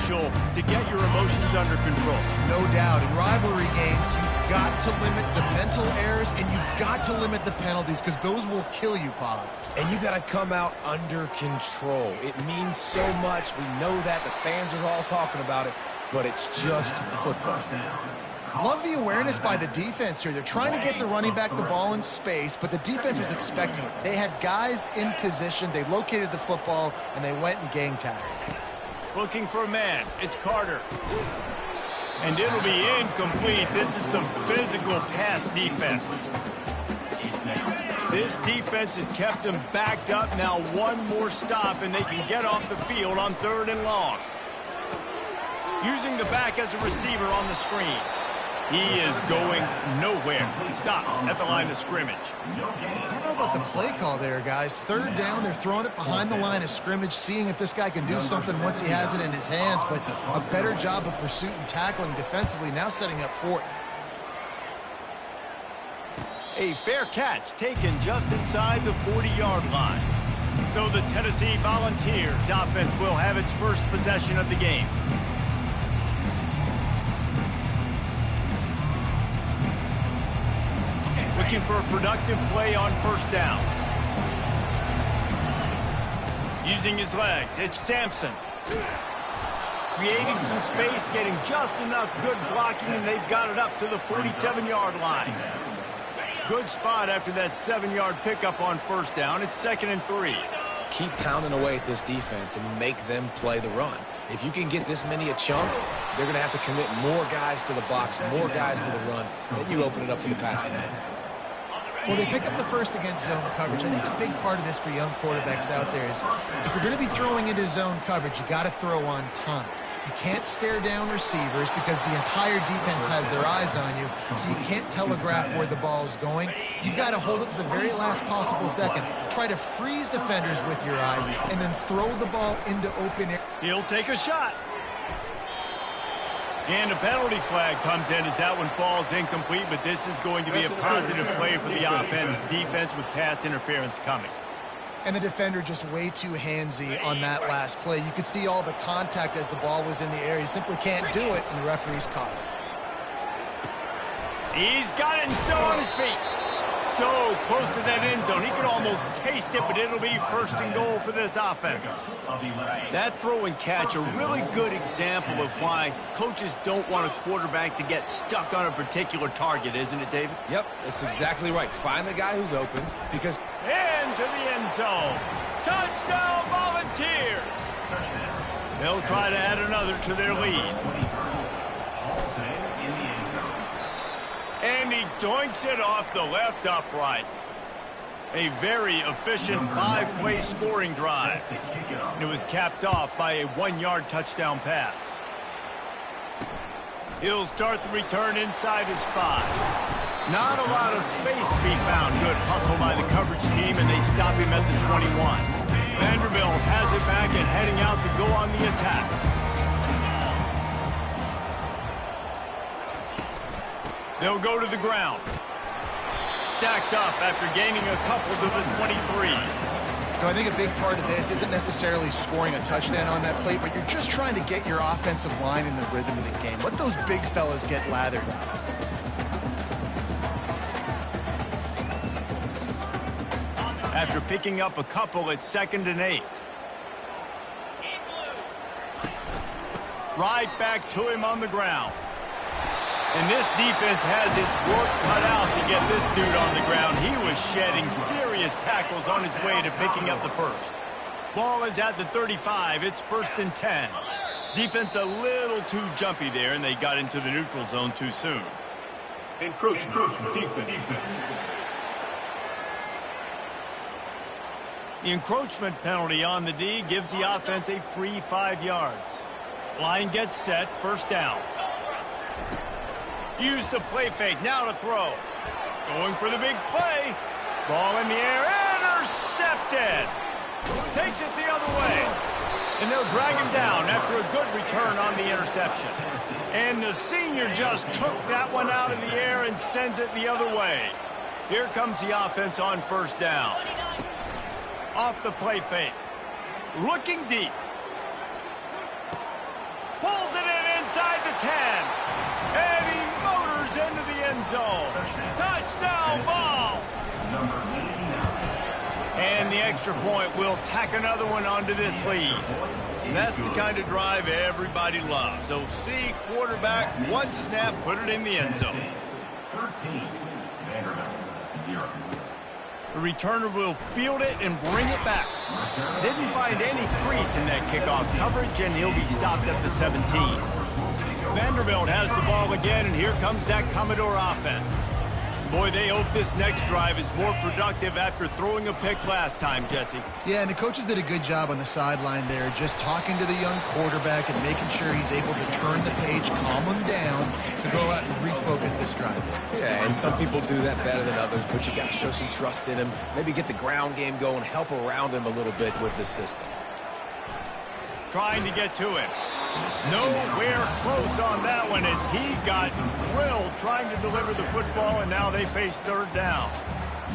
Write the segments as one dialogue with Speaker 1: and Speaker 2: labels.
Speaker 1: crucial to get your emotions under control.
Speaker 2: No doubt. In rivalry games, you've got to limit the mental errors and you've got to limit the penalties because those will kill you, Pollard.
Speaker 3: And you got to come out under control. It means so much. We know that. The fans are all talking about it, but it's just football.
Speaker 2: Love the awareness by the defense here. They're trying to get the running back the ball in space, but the defense was expecting it. They had guys in position. They located the football, and they went and gang tackled.
Speaker 1: Looking for a man. It's Carter. And it'll be incomplete. This is some physical pass defense. This defense has kept them backed up. Now one more stop, and they can get off the field on 3rd and long. Using the back as a receiver on the screen. He is going nowhere. Stop at the line of scrimmage.
Speaker 2: I don't know about the play call there, guys. 3rd down, they're throwing it behind the line of scrimmage, seeing if this guy can do something once he has it in his hands, but a better job of pursuit and tackling defensively, now setting up 4th.
Speaker 1: A fair catch taken just inside the 40-yard line. So the Tennessee Volunteers offense will have its first possession of the game. Looking for a productive play on 1st down. Using his legs, it's Sampson. Creating some space, getting just enough good blocking, and they've got it up to the 47-yard line. Good spot after that 7-yard pickup on 1st down. It's 2nd and 3.
Speaker 3: Keep pounding away at this defense and make them play the run. If you can get this many a chunk, they're going to have to commit more guys to the box, more guys to the run. Then you open it up for the passing game.
Speaker 2: Well, they pick up the first against zone coverage. I think a big part of this for young quarterbacks out there is if you're going to be throwing into zone coverage, you got to throw on time. You can't stare down receivers because the entire defense has their eyes on you, so you can't telegraph where the ball's going. You've got to hold it to the very last possible second. Try to freeze defenders with your eyes and then throw the ball into open air.
Speaker 1: He'll take a shot. And a penalty flag comes in as that one falls incomplete, but this is going to be a positive play for the offense. Defense with pass interference coming.
Speaker 2: And the defender just way too handsy on that last play. You could see all the contact as the ball was in the air. He simply can't do it, and the referee's caught it.
Speaker 1: He's got it and still on his feet. So close to that end zone. He could almost taste it, but it'll be 1st and goal for this offense. That throw and catch, a really good example of why coaches don't want a quarterback to get stuck on a particular target, isn't it, David?
Speaker 3: Yep, that's exactly right. Find the guy who's open because...
Speaker 1: Into the end zone. Touchdown, Volunteers! They'll try to add another to their lead. And he doinks it off the left upright. A very efficient 5-play scoring drive. And it was capped off by a 1-yard touchdown pass. He'll start the return inside his 5. Not a lot of space to be found. Good hustle by the coverage team, and they stop him at the 21. Vanderbilt has it back and heading out to go on the attack. They'll go to the ground. Stacked up after gaining a couple to the 23.
Speaker 2: So I think a big part of this isn't necessarily scoring a touchdown on that play, but you're just trying to get your offensive line in the rhythm of the game. Let those big fellas get lathered up.
Speaker 1: After picking up a couple, it's 2nd and 8. Right back to him on the ground. And this defense has its work cut out to get this dude on the ground. He was shedding serious tackles on his way to picking up the first. Ball is at the 35. It's 1st and 10. Defense a little too jumpy there, and they got into the neutral zone too soon.
Speaker 4: Encroachment. Defense.
Speaker 1: The encroachment penalty on the D gives the offense a free 5 yards. Line gets set, 1st down. Use the play fake, now to throw. Going for the big play. Ball in the air, intercepted. Takes it the other way. And they'll drag him down after a good return on the interception. And the senior just took that one out of the air and sends it the other way. Here comes the offense on 1st down. Off the play fake. Looking deep. 10. And he motors into the end zone. Touchdown ball. And the extra point will tack another one onto this lead. And that's the kind of drive everybody loves. So see quarterback, one snap, put it in the end zone.
Speaker 5: 13, Vanderbilt, 0.
Speaker 1: The returner will field it and bring it back. Didn't find any crease in that kickoff coverage, and he'll be stopped at the 17. Vanderbilt has the ball again, and here comes that Commodore offense. Boy, they hope this next drive is more productive after throwing a pick last time, Jesse.
Speaker 2: Yeah, and the coaches did a good job on the sideline there, just talking to the young quarterback and making sure he's able to turn the page, calm him down, to go out and refocus this drive.
Speaker 3: Yeah, and some people do that better than others, but you got to show some trust in him, maybe get the ground game going, help around him a little bit with this system.
Speaker 1: Trying to get to him. Nowhere close on that one as he got drilled trying to deliver the football, and now they face third down.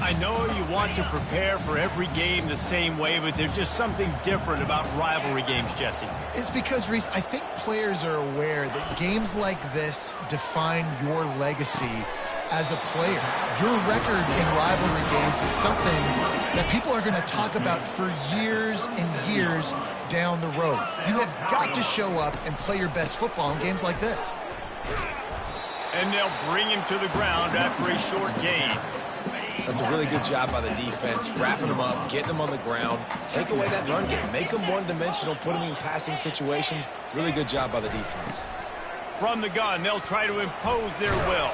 Speaker 1: I know you want to prepare for every game the same way, but there's just something different about rivalry games, Jesse.
Speaker 2: It's because, Reese, I think players are aware that games like this define your legacy as a player. Your record in rivalry games is something that people are going to talk about for years and years down the road. You have got to show up and play your best football in games like this.
Speaker 1: And they'll bring him to the ground after a short gain.
Speaker 3: That's a really good job by the defense, wrapping them up, getting them on the ground, take away that run game, make them one-dimensional, put them in passing situations. Really good job by the defense.
Speaker 1: From the gun, they'll try to impose their will.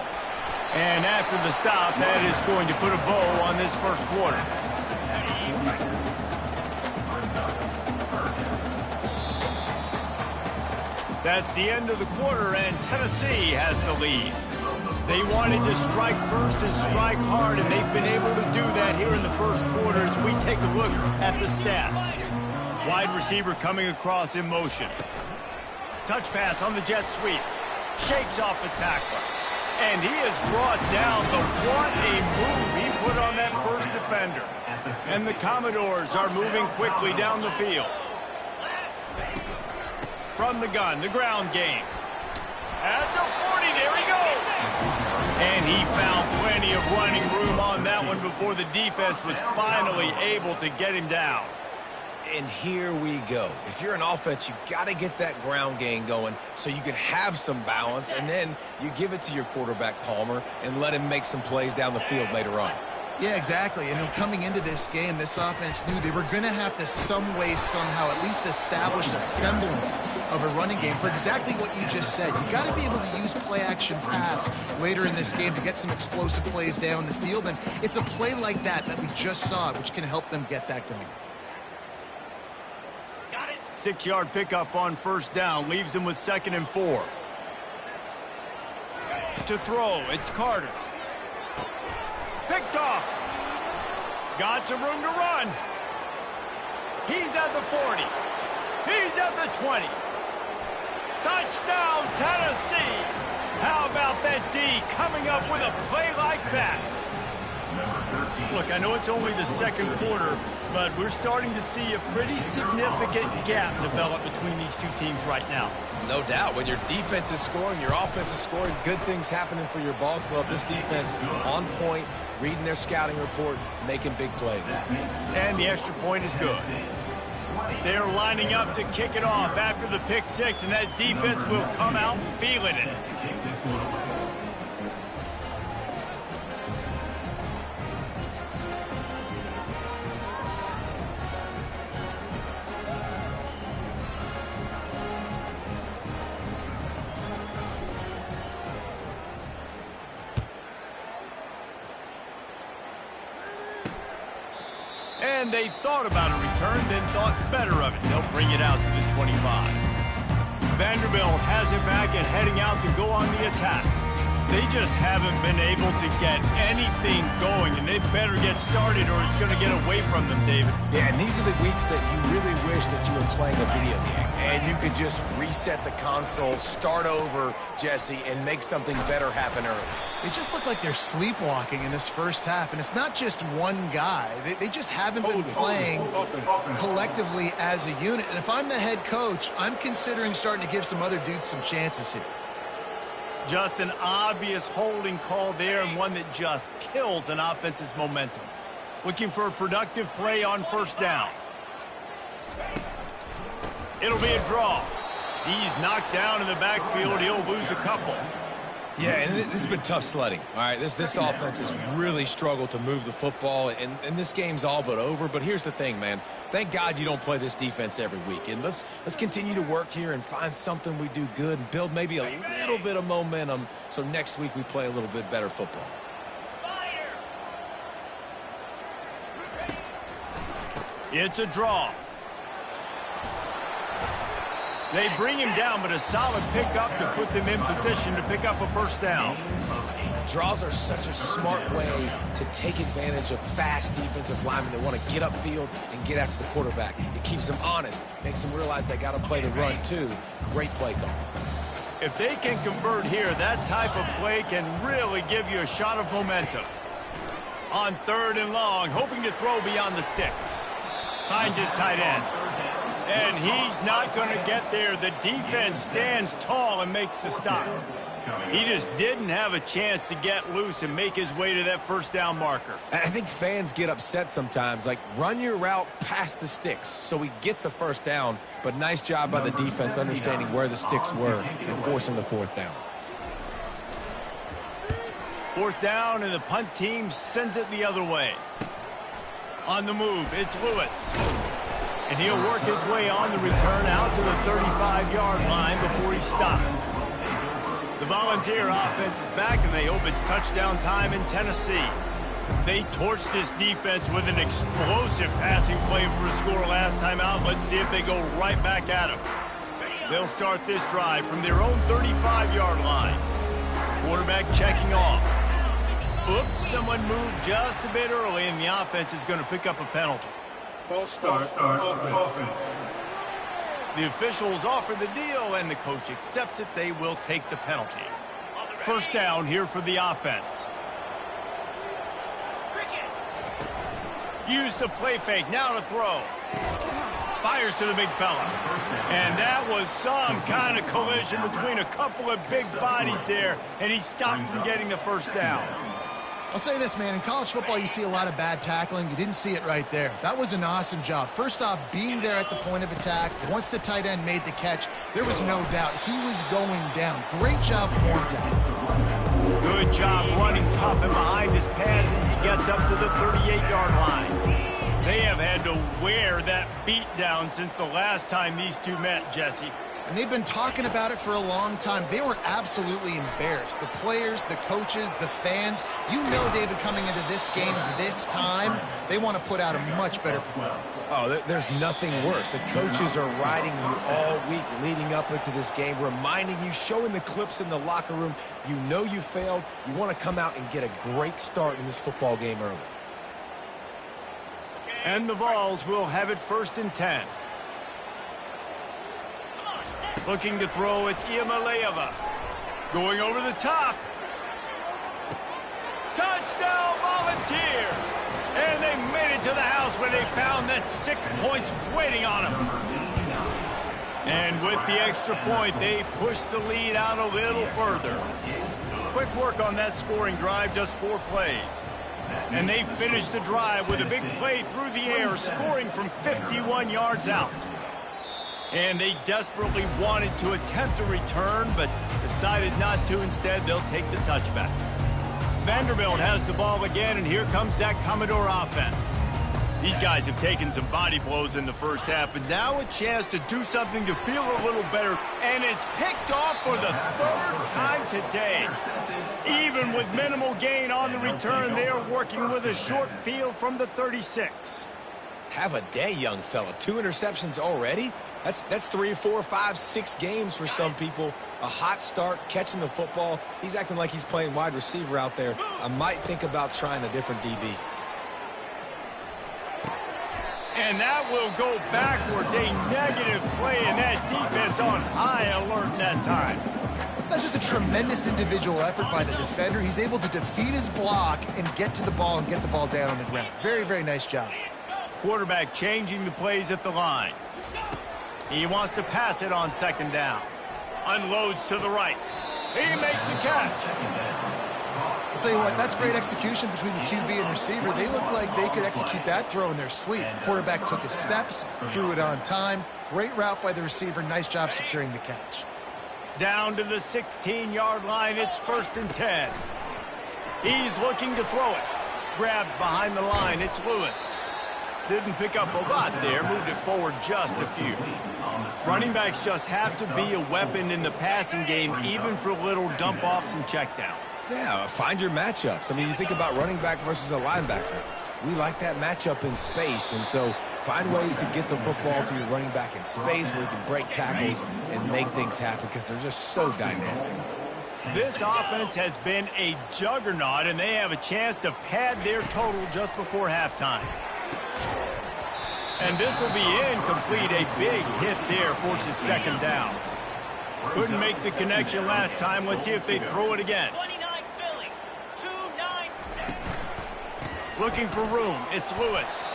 Speaker 1: And after the stop, that is going to put a bow on this first quarter. That's the end of the quarter, and Tennessee has the lead. They wanted to strike first and strike hard, and they've been able to do that here in the first quarter as we take a look at the stats. Wide receiver coming across in motion. Touch pass on the jet sweep. Shakes off the tackler. And he is brought down, but what a move he put on that first defender. And the Commodores are moving quickly down the field. From the gun, the ground game. At the 40, there he goes. And he found plenty of running room on that one before the defense was finally able to get him down.
Speaker 3: And here we go. If you're an offense, you got to get that ground game going so you can have some balance, and then you give it to your quarterback, Palmer, and let him make some plays down the field later on.
Speaker 2: Yeah, exactly. And coming into this game, this offense knew they were going to have to some way, somehow, at least establish a semblance of a running game for exactly what you just said. You got to be able to use play-action pass later in this game to get some explosive plays down the field. And it's a play like that we just saw, which can help them get that going.
Speaker 1: 6-yard pickup on first down leaves them with 2nd and 4. To throw, it's Carter. Picked off. Got some room to run. He's at the 40. He's at the 20. Touchdown, Tennessee. How about that D coming up with a play like that? Look, I know it's only the second quarter, but we're starting to see a pretty significant gap develop between these two teams right now.
Speaker 3: No doubt. When your defense is scoring, your offense is scoring, good things happening for your ball club. This defense on point, reading their scouting report, making big plays.
Speaker 1: And the extra point is good. They're lining up to kick it off after the pick six, and that defense will come out feeling it. And they thought about a return, then thought better of it. They'll bring it out to the 25. Vanderbilt has it back and heading out to go on the attack. They just haven't been able to get anything going, and they better get started or it's going to get away from them, David.
Speaker 3: Yeah, and these are the weeks that you really wish that you were playing a video game and you could just reset the console, start over, Jesse, and make something better happen early.
Speaker 2: They just look like they're sleepwalking in this first half, and it's not just one guy. They just haven't been playing collectively as a unit. And if I'm the head coach, I'm considering starting to give some other dudes some chances here.
Speaker 1: Just an obvious holding call there, and one that just kills an offense's momentum. Looking for a productive play on first down. It'll be a draw. He's knocked down in the backfield. He'll lose a couple.
Speaker 3: Yeah, and this has been tough sledding. All right, this offense has really struggled to move the football, and this game's all but over. But here's the thing, man. Thank God you don't play this defense every week. And let's continue to work here and find something we do good and build maybe a little bit of momentum so next week we play a little bit better football.
Speaker 1: It's a draw. They bring him down, but a solid pickup to put them in position to pick up a first down.
Speaker 3: Draws are such a smart way to take advantage of fast defensive linemen that want to get upfield and get after the quarterback. It keeps them honest, makes them realize they got to play the run too. Great play call.
Speaker 1: If they can convert here, that type of play can really give you a shot of momentum. On 3rd and long, hoping to throw beyond the sticks. Finds his tight end. And he's not going to get there. The defense stands tall and makes the stop. He just didn't have a chance to get loose and make his way to that first down marker.
Speaker 3: I think fans get upset sometimes, like run your route past the sticks so we get the first down, but nice job by the defense understanding where the sticks were and forcing the 4th down.
Speaker 1: 4th down, and the punt team sends it the other way. On the move, it's Lewis. And he'll work his way on the return out to the 35-yard line before he's stopped. The Volunteer offense is back, and they hope it's touchdown time in Tennessee. They torched this defense with an explosive passing play for a score last time out. Let's see if they go right back at him. They'll start this drive from their own 35-yard line. Quarterback checking off. Oops, someone moved just a bit early, and the offense is going to pick up a penalty.
Speaker 4: False start, offense.
Speaker 1: The officials offer the deal, and the coach accepts it. They will take the penalty. First down here for the offense. Use the play fake. Now to throw. Fires to the big fella. And that was some kind of collision between a couple of big bodies there, and he stopped from getting the first down.
Speaker 2: I'll say this, man. In college football, you see a lot of bad tackling. You didn't see it right there. That was an awesome job. First off, being there at the point of attack. Once the tight end made the catch, there was no doubt he was going down. Great job form tackle.
Speaker 1: Good job running tough and behind his pads as he gets up to the 38-yard line. They have had to wear that beat down since the last time these two met, Jesse.
Speaker 2: And they've been talking about it for a long time. They were absolutely embarrassed. The players, the coaches, the fans. You know, David, coming into this game this time, they want to put out a much better performance.
Speaker 3: Oh, there's nothing worse. The coaches are riding you all week leading up into this game, reminding you, showing the clips in the locker room. You know you failed. You want to come out and get a great start in this football game early.
Speaker 1: And the Vols will have it 1st and 10. Looking to throw, it's Iamaleava. Going over the top. Touchdown, Volunteers! And they made it to the house where they found that 6 points waiting on them. And with the extra point, they pushed the lead out a little further. Quick work on that scoring drive, just 4 plays. And they finished the drive with a big play through the air, scoring from 51 yards out. And they desperately wanted to attempt a return, but decided not to. Instead, they'll take the touchback. Vanderbilt has the ball again, and here comes that Commodore offense. These guys have taken some body blows in the first half, but now a chance to do something to feel a little better. And it's picked off for the 3rd time today. Even with minimal gain on the return, they are working with a short field from the 36.
Speaker 3: Have a day, young fella. 2 interceptions already? That's 3, 4, 5, 6 games for some people. A hot start, catching the football. He's acting like he's playing wide receiver out there. I might think about trying a different DB.
Speaker 1: And that will go backwards. A negative play, and that defense on high alert that time.
Speaker 2: That's just a tremendous individual effort by the defender. He's able to defeat his block and get to the ball and get the ball down on the ground. Very, very nice job.
Speaker 1: Quarterback changing the plays at the line. He wants to pass it on 2nd down. Unloads to the right. He makes the catch.
Speaker 2: I'll tell you what, that's great execution between the QB and receiver. They look like they could execute that throw in their sleep. The quarterback took his steps, threw it on time. Great route by the receiver. Nice job securing the catch.
Speaker 1: Down to the 16-yard line. It's 1st and 10. He's looking to throw it. Grabbed behind the line. It's Lewis. Didn't pick up a lot there. Moved it forward just a few. Running backs just have to be a weapon in the passing game, even for little dump-offs and checkdowns.
Speaker 3: Yeah, find your matchups. I mean, you think about running back versus a linebacker. We like that matchup in space, and so find ways to get the football to your running back in space where you can break tackles and make things happen because they're just so dynamic.
Speaker 1: This offense has been a juggernaut, and they have a chance to pad their total just before halftime. And this will be incomplete. A big hit there forces 2nd down. Couldn't make the connection last time. Let's see if they throw it again. Looking for room. It's Lewis.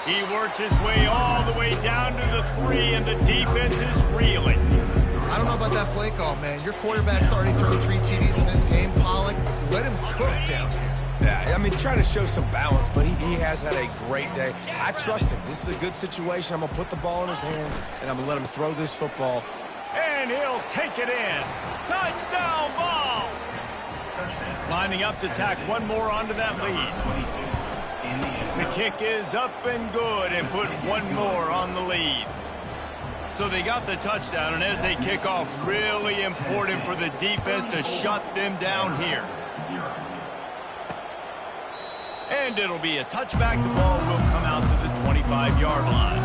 Speaker 1: He works his way all the way down to the 3, and the defense is reeling.
Speaker 2: I don't know about that play call, man. Your quarterback's already thrown 3 TDs in this game. Pollock, let him cook down here.
Speaker 3: Yeah, I mean, trying to show some balance, but he has had a great day. I trust him. This is a good situation. I'm going to put the ball in his hands, and I'm going to let him throw this football.
Speaker 1: And he'll take it in. Touchdown ball! Lining up to tack one more onto that lead. The kick is up and good and put one more on the lead. So they got the touchdown, and as they kick off, really important for the defense to shut them down here. And it'll be a touchback. The ball will come out to the 25-yard line.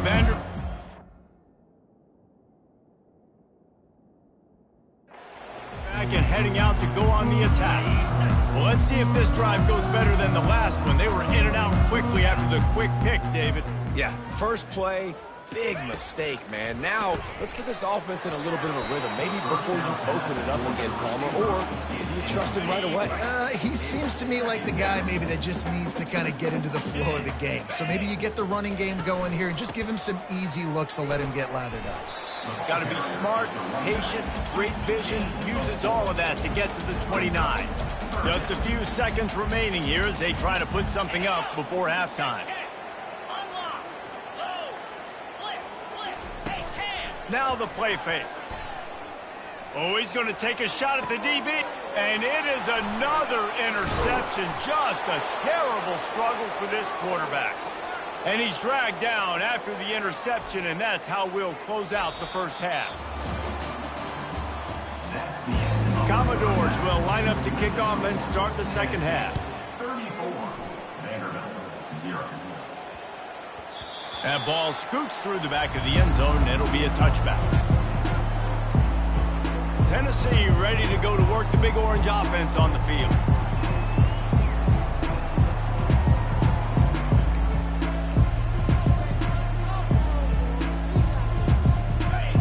Speaker 1: Vander back and heading out to go on the attack. Well, let's see if this drive goes better than the last one. They were in and out quickly after the quick pick, David.
Speaker 3: Yeah, first play, big mistake, man. Now, let's get this offense in a little bit of a rhythm. Maybe before you open it up again, Palmer, or do you trust him right away?
Speaker 2: He seems to me like the guy maybe that just needs to kind of get into the flow of the game. So maybe you get the running game going here and just give him some easy looks to let him get lathered up.
Speaker 1: Got to be smart, patient, great vision, uses all of that to get to the 29. Just a few seconds remaining here as they try to put something up before halftime. Now the play fake. Oh, he's going to take a shot at the DB. And it is another interception. Just a terrible struggle for this quarterback. And he's dragged down after the interception, and that's how we'll close out the first half. Commodores will line up to kick off and start the second half.
Speaker 5: 34, Vanderbilt, 0.
Speaker 1: That ball scoots through the back of the end zone, and it'll be a touchback. Tennessee ready to go to work the Big Orange offense on the field.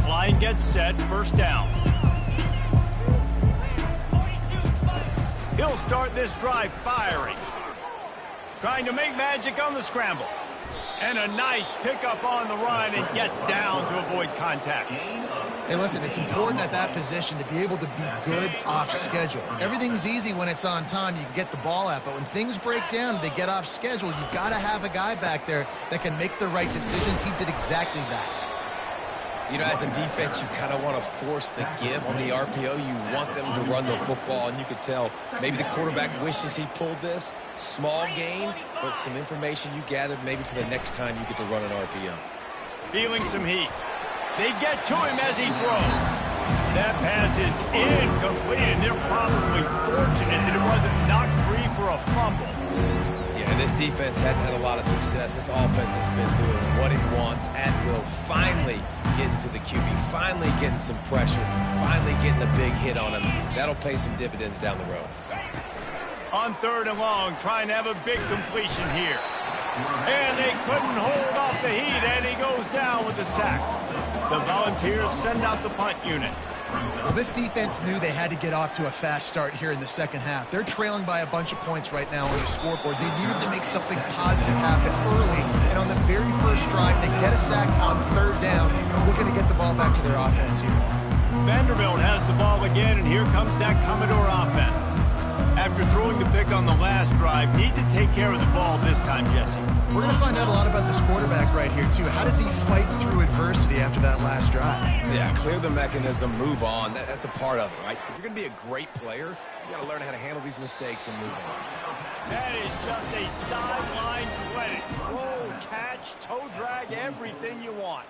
Speaker 1: Line gets set, first down. He'll start this drive firing. Trying to make magic on the scramble. And a nice pickup on the run and gets down to avoid contact.
Speaker 2: Hey, listen, it's important at that position to be able to be good off schedule. Everything's easy when it's on time. You can get the ball out. But when things break down, they get off schedule. You've got to have a guy back there that can make the right decisions. He did exactly that.
Speaker 3: You know, as a defense, you kind of want to force the give on the RPO. You want them to run the football, and you could tell maybe the quarterback wishes he pulled this. Small gain, but some information you gathered maybe for the next time you get to run an RPO.
Speaker 1: Feeling some heat. They get to him as he throws. That pass is incomplete, and they're probably fortunate that it wasn't knocked free for a fumble.
Speaker 3: Yeah, and this defense hadn't had a lot of success. This offense has been doing what it wants at will. Finally getting to the QB, finally getting some pressure, finally getting a big hit on him. That'll pay some dividends down the road.
Speaker 1: On third and long, trying to have a big completion here. And they couldn't hold off the heat, and he goes down with the sack. The Volunteers send out the punt unit.
Speaker 2: Well, this defense knew they had to get off to a fast start here in the second half. They're trailing by a bunch of points right now on the scoreboard. They needed to make something positive happen early, and on the very first drive, they get a sack on third down, looking to get the ball back to their offense here.
Speaker 1: Vanderbilt has the ball again, and here comes that Commodore offense. After throwing the pick on the last drive, need to take care of the ball this time, Jesse.
Speaker 2: We're going to find out a lot about this quarterback right here, too. How does he fight through adversity after that last drive?
Speaker 3: Yeah, clear the mechanism, move on. That's a part of it, right? If you're going to be a great player, you got to learn how to handle these mistakes and move on.
Speaker 1: That is just a sideline play. Throw, catch, toe drag, everything you want.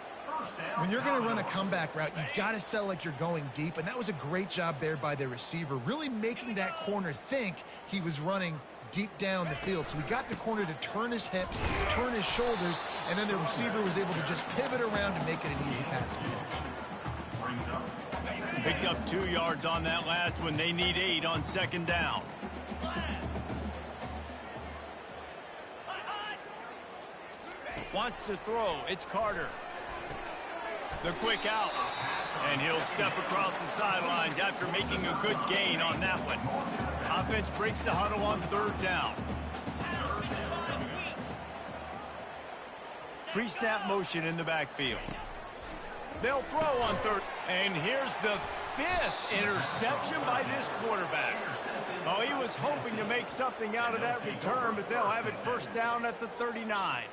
Speaker 2: When you're going to run a comeback route, you've got to sell like you're going deep, and that was a great job there by the receiver, really making that corner think he was running deep down the field. So we got the corner to turn his hips, turn his shoulders, and then the receiver was able to just pivot around and make it an easy pass.
Speaker 1: Picked up 2 yards on that last one. They need 8 on second down. Wants to throw. It's Carter. The quick out. And he'll step across the sidelines after making a good gain on that one. Offense breaks the huddle on third down. Pre-snap motion in the backfield. They'll throw on third. And here's the 5th interception by this quarterback. Oh, he was hoping to make something out of that return, but they'll have it first down at the 39.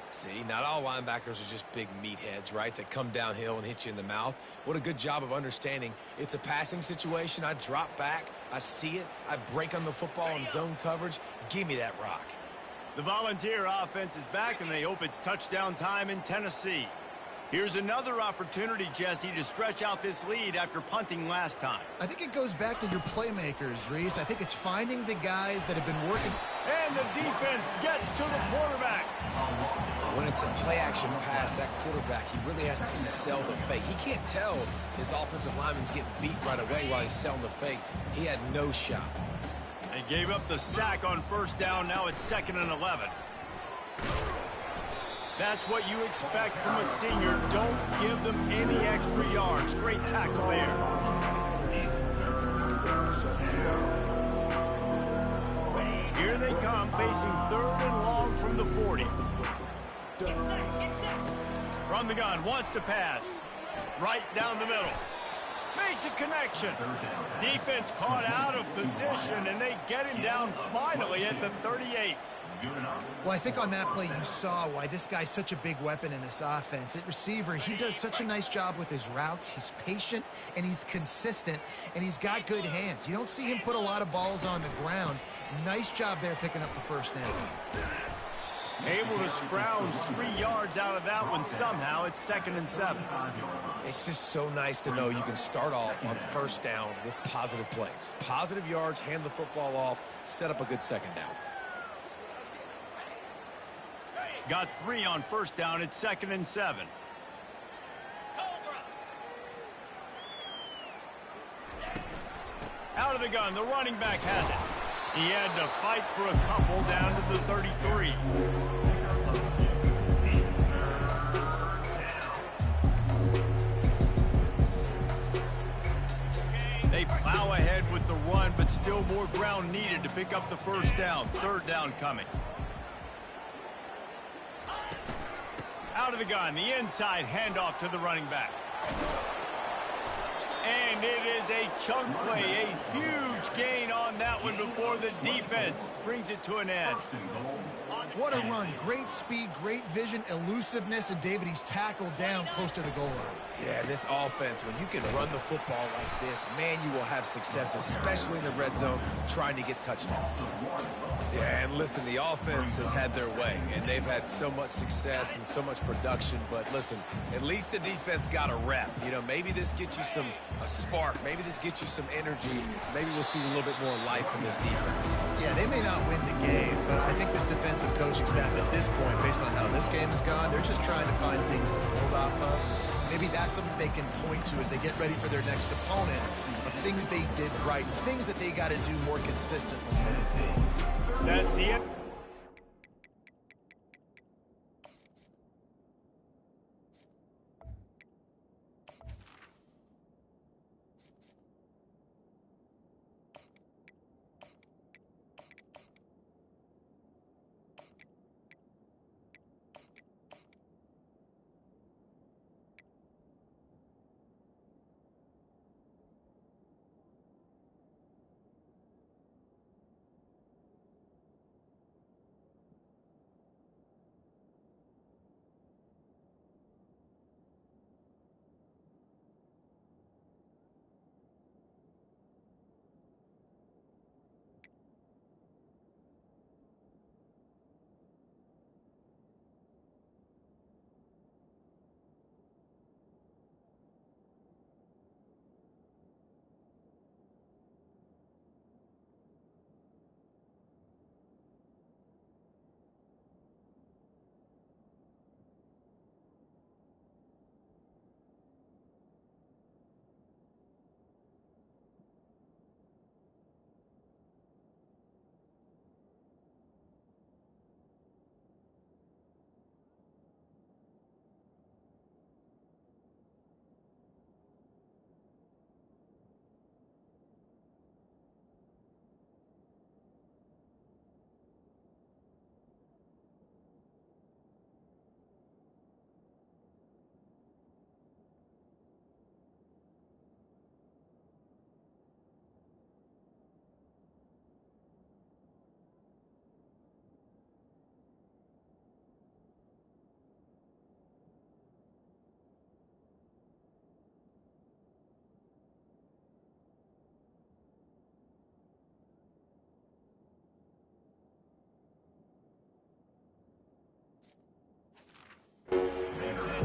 Speaker 3: See, not all linebackers are just big meatheads, right, that come downhill and hit you in the mouth. What a good job of understanding it's a passing situation. I drop back, I see it, I break on the football in zone coverage. Give me that rock.
Speaker 1: The Volunteer offense is back, and they hope it's touchdown time in Tennessee. Here's another opportunity, Jesse, to stretch out this lead after punting last time.
Speaker 2: I think it goes back to your playmakers, Reese. I think it's finding the guys that have been working.
Speaker 1: And the defense gets to the quarterback.
Speaker 3: When it's a play-action pass, that quarterback, he really has to sell the fake. He can't tell his offensive lineman's getting beat right away while he's selling the fake. He had no shot.
Speaker 1: They gave up the sack on first down. Now it's 2nd and 11. That's what you expect from a senior. Don't give them any extra yards. Great tackle there. Here they come, facing 3rd and long from the 40. From the gun, wants to pass. Right down the middle. Makes a connection. Defense caught out of position, and they get him down finally at the 38.
Speaker 2: Well, I think on that play you saw why this guy's such a big weapon in this offense. At receiver, he does such a nice job with his routes. He's patient, and he's consistent, and he's got good hands. You don't see him put a lot of balls on the ground. Nice job there picking up the first down.
Speaker 1: Able to scrounge 3 yards out of that one somehow. It's 2nd and 7.
Speaker 3: It's just so nice to know you can start off on first down with positive plays. Positive yards, hand the football off, set up a good second down.
Speaker 1: Got 3 on first down. It's 2nd and 7. Out of the gun. The running back has it. He had to fight for a couple down to the 33. They plow ahead with the run, but still more ground needed to pick up the first down. 3rd down coming. Out of the gun, the inside handoff to the running back. And it is a chunk play, a huge gain on that one before the defense brings it to an end.
Speaker 2: What a run. Great speed, great vision, elusiveness, and David, he's tackled down close to the goal line.
Speaker 3: Yeah, this offense, when you can run the football like this, man, you will have success, especially in the red zone, trying to get touchdowns. Yeah, and listen, the offense has had their way, and they've had so much success and so much production, but listen, at least the defense got a rep. You know, maybe this gets you a spark. Maybe this gets you some energy. Maybe we'll see a little bit more life from this defense.
Speaker 2: Yeah, they may not win the game, but I think this defensive coaching staff at this point, based on how this game has gone, they're just trying to find things to build off of. Maybe that's something they can point to as they get ready for their next opponent, of things they did right, things that they got to do more consistently.
Speaker 1: That's the end.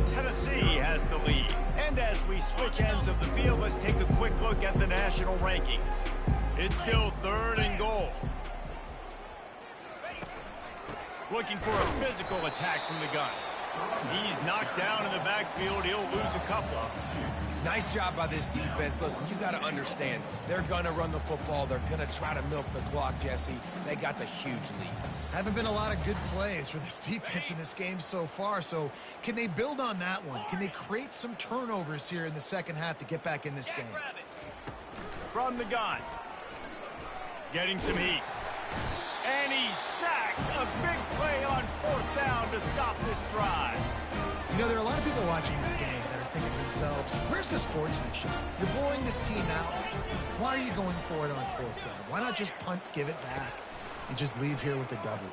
Speaker 1: Tennessee has the lead. And as we switch ends of the field, let's take a quick look at the national rankings. It's still 3rd and goal. Looking for a physical attack from the gun. He's knocked down in the backfield. He'll lose a couple.
Speaker 3: Nice job by this defense. Listen, you got to understand, they're going to run the football. They're going to try to milk the clock, Jesse. They got the huge lead.
Speaker 2: Haven't been a lot of good plays for this defense in this game so far, so can they build on that one? Can they create some turnovers here in the second half to get back in this game?
Speaker 1: From the gun. Getting some heat. And he's sacked. A big play on 4th down to stop this drive.
Speaker 2: You know, there are a lot of people watching this game that are thinking to themselves, where's the sportsmanship? You're blowing this team out. Why are you going for it on 4th down? Why not just punt, give it back, and just leave here with a W?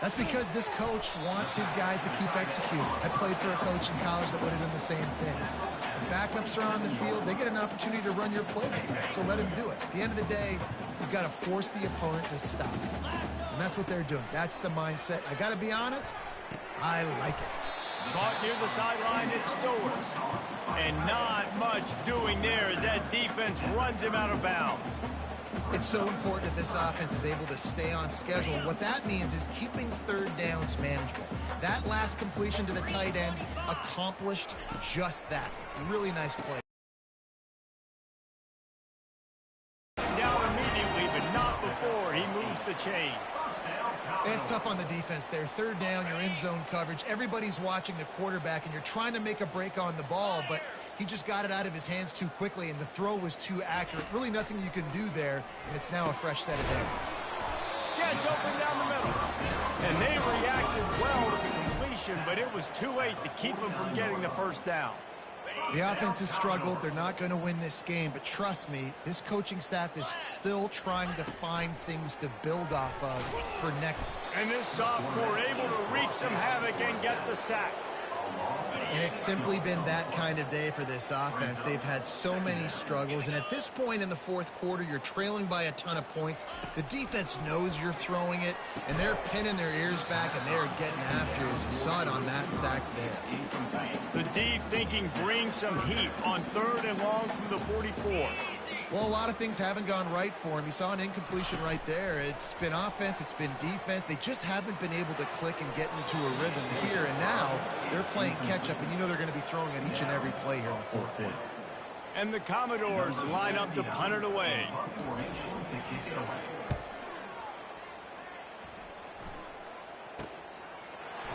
Speaker 2: That's because this coach wants his guys to keep executing. I played for a coach in college that would have done the same thing. When backups are on the field, they get an opportunity to run your play, so let him do it. At the end of the day, you've got to force the opponent to stop. And that's what they're doing. That's the mindset. I got to be honest, I like it.
Speaker 1: Caught near the sideline, it's Stowers. And not much doing there as that defense runs him out of bounds.
Speaker 2: It's so important that this offense is able to stay on schedule. And what that means is keeping 3rd downs manageable. That last completion to the tight end accomplished just that. Really nice play.
Speaker 1: Down immediately, but not before he moves the chains.
Speaker 2: It's tough on the defense there. 3rd down, you're in zone coverage. Everybody's watching the quarterback, and you're trying to make a break on the ball, but he just got it out of his hands too quickly, and the throw was too accurate. Really nothing you can do there, and it's now a fresh set of downs.
Speaker 1: Gets open down the middle. And they reacted well to the completion, but it was too late to keep him from getting the 1st down.
Speaker 2: The offense has struggled. They're not going to win this game, but trust me, this coaching staff is still trying to find things to build off of for next.
Speaker 1: And this sophomore able to wreak some havoc and get the sack.
Speaker 2: And it's simply been that kind of day for this offense. They've had so many struggles, and at this point in the 4th quarter, you're trailing by a ton of points. The defense knows you're throwing it, and they're pinning their ears back, and they're getting after you, as you saw it on that sack there.
Speaker 1: The D thinking bring some heat on 3rd and long from the 44.
Speaker 2: Well, a lot of things haven't gone right for him. You saw an incompletion right there. It's been offense, it's been defense. They just haven't been able to click and get into a rhythm here, and now they're playing catch-up, and you know they're going to be throwing at each and every play here in the 4th quarter.
Speaker 1: And the Commodores line up to punt it away.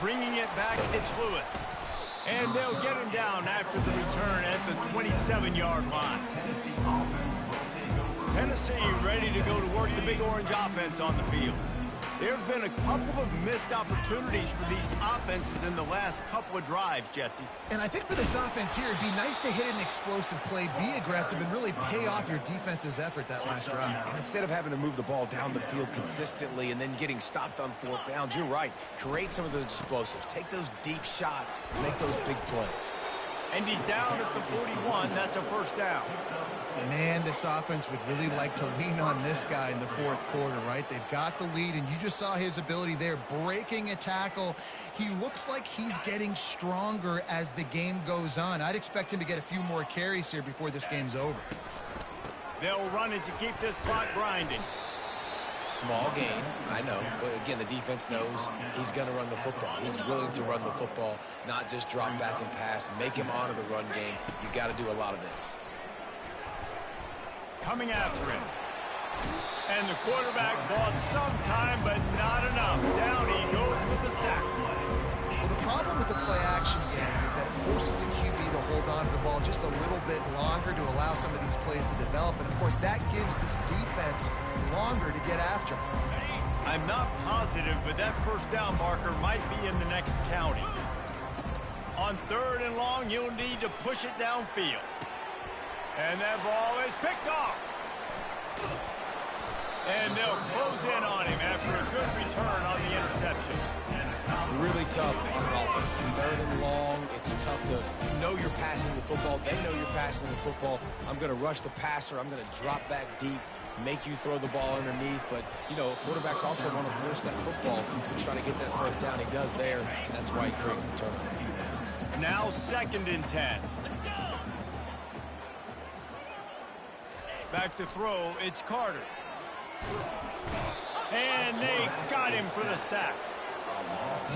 Speaker 1: Bringing it back, it's Lewis. And they'll get him down after the return at the 27-yard line. Tennessee ready to go to work the Big Orange offense on the field. There have been a couple of missed opportunities for these offenses in the last couple of drives, Jesse.
Speaker 2: And I think for this offense here, it'd be nice to hit an explosive play, be aggressive, and really pay off your defense's effort that last drive.
Speaker 3: And instead of having to move the ball down the field consistently and then getting stopped on 4th downs, you're right. Create some of those explosives. Take those deep shots. Make those big plays.
Speaker 1: And he's down at the 41. That's a 1st down.
Speaker 2: Man, this offense would really like to lean on this guy in the 4th quarter, right? They've got the lead, and you just saw his ability there, breaking a tackle. He looks like he's getting stronger as the game goes on. I'd expect him to get a few more carries here before this game's over.
Speaker 1: They'll run it to keep this clock grinding.
Speaker 3: Small gain, I know. But again, the defense knows he's going to run the football. He's willing to run the football, not just drop back and pass, make him honor the run game. You got to do a lot of this.
Speaker 1: Coming after him. And the quarterback bought some time, but not enough. Down he goes with the sack.
Speaker 2: Well, the problem with the play-action game is that it forces the QB to hold on to the ball just a little bit longer to allow some of these plays to develop. And, of course, that gives this defense longer to get after him.
Speaker 1: I'm not positive, but that 1st down marker might be in the next county. On 3rd and long, you'll need to push it downfield. And that ball is picked off. And they'll close in on him after a good return on the interception.
Speaker 3: Really tough on offense. 3rd and long, it's tough to know you're passing the football. They know you're passing the football. I'm going to rush the passer. I'm going to drop back deep, make you throw the ball underneath. But, you know, quarterbacks also want to force that football and try to get that 1st down. He does there, and that's why he creates the turnover.
Speaker 1: now 2nd and 10. Back to throw, it's Carter. And they got him for the sack.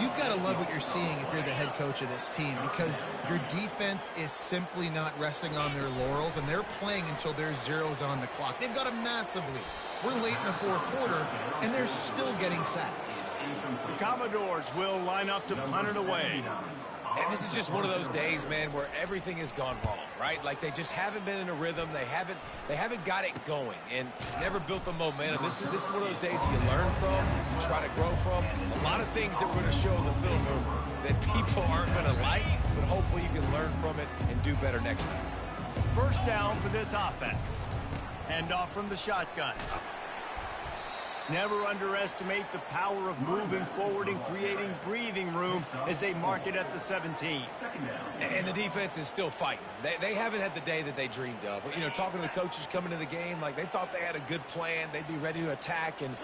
Speaker 2: You've got to love what you're seeing if you're the head coach of this team, because your defense is simply not resting on their laurels, and they're playing until there's zeros on the clock. They've got a massive lead. We're late in the 4th quarter, and they're still getting sacks.
Speaker 1: The Commodores will line up to punt it away.
Speaker 3: And this is just one of those days, man, where everything has gone wrong, right? Like they just haven't been in a rhythm. They haven't got it going and never built the momentum. This is one of those days that you learn from, you try to grow from. A lot of things that we're going to show in the film room that people aren't going to like, but hopefully you can learn from it and do better next time.
Speaker 1: 1st down for this offense. Hand off from the shotgun. Never underestimate the power of moving forward and creating breathing room as they mark it at the 17.
Speaker 3: And the defense is still fighting. They haven't had the day that they dreamed of. You know, talking to the coaches coming to the game, like they thought they had a good plan. They'd be ready to attack and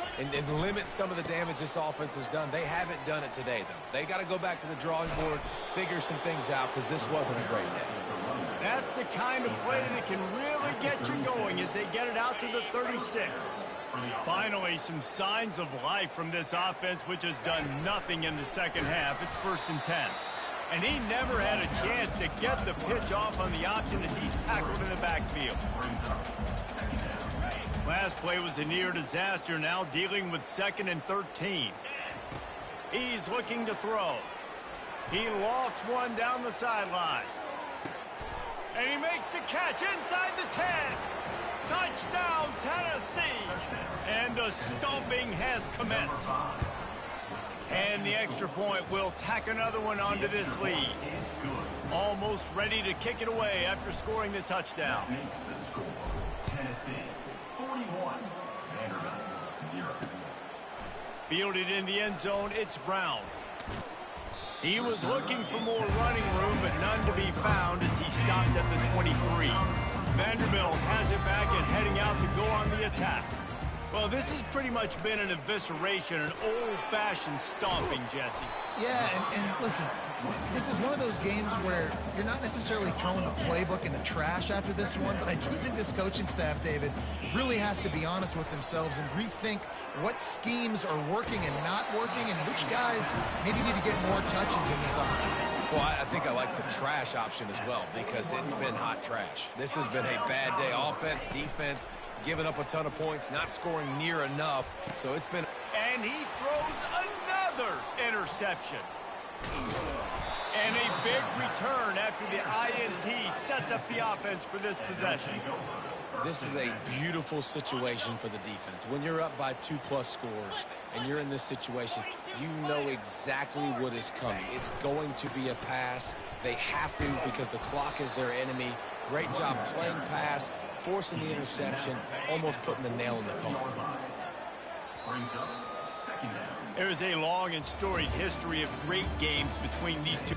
Speaker 3: limit some of the damage this offense has done. They haven't done it today, though. They got to go back to the drawing board, figure some things out, because this wasn't a great day.
Speaker 1: That's the kind of play that can really get you going as they get it out to the 36. Finally, some signs of life from this offense, which has done nothing in the 2nd half. It's 1st and 10. And he never had a chance to get the pitch off on the option as he's tackled in the backfield. Last play was a near disaster, now dealing with 2nd and 13. He's looking to throw. He lost one down the sideline. And he makes the catch inside the 10. Touchdown, Tennessee. And the stomping has commenced. And the extra point will tack another one onto this lead. Almost ready to kick it away after scoring the touchdown.
Speaker 5: Makes the score. Tennessee 41, Vanderbilt 0.
Speaker 1: Fielded in the end zone, it's Brown. He was looking for more running room, but none to be found as he stopped at the 23. Vanderbilt has it back and heading out to go on the attack. Well, this has pretty much been an evisceration, an old-fashioned stomping, Jesse.
Speaker 2: Yeah, and listen, this is one of those games where you're not necessarily throwing the playbook in the trash after this one, but I do think this coaching staff, David, really has to be honest with themselves and rethink what schemes are working and not working and which guys maybe need to get more touches in this offense.
Speaker 3: Well, I think I like the trash option as well, because it's been hot trash. This has been a bad day. Offense, defense, giving up a ton of points, not scoring near enough. So it's been...
Speaker 1: And he throws another interception. And a big return after the INT sets up the offense for this possession.
Speaker 3: This is a beautiful situation for the defense. When you're up by 2+ scores and you're in this situation, you know exactly what is coming. It's going to be a pass. They have to, because the clock is their enemy. Great job playing pass, forcing the interception, almost putting the nail in the coffin.
Speaker 1: There's a long and storied history of great games between these two.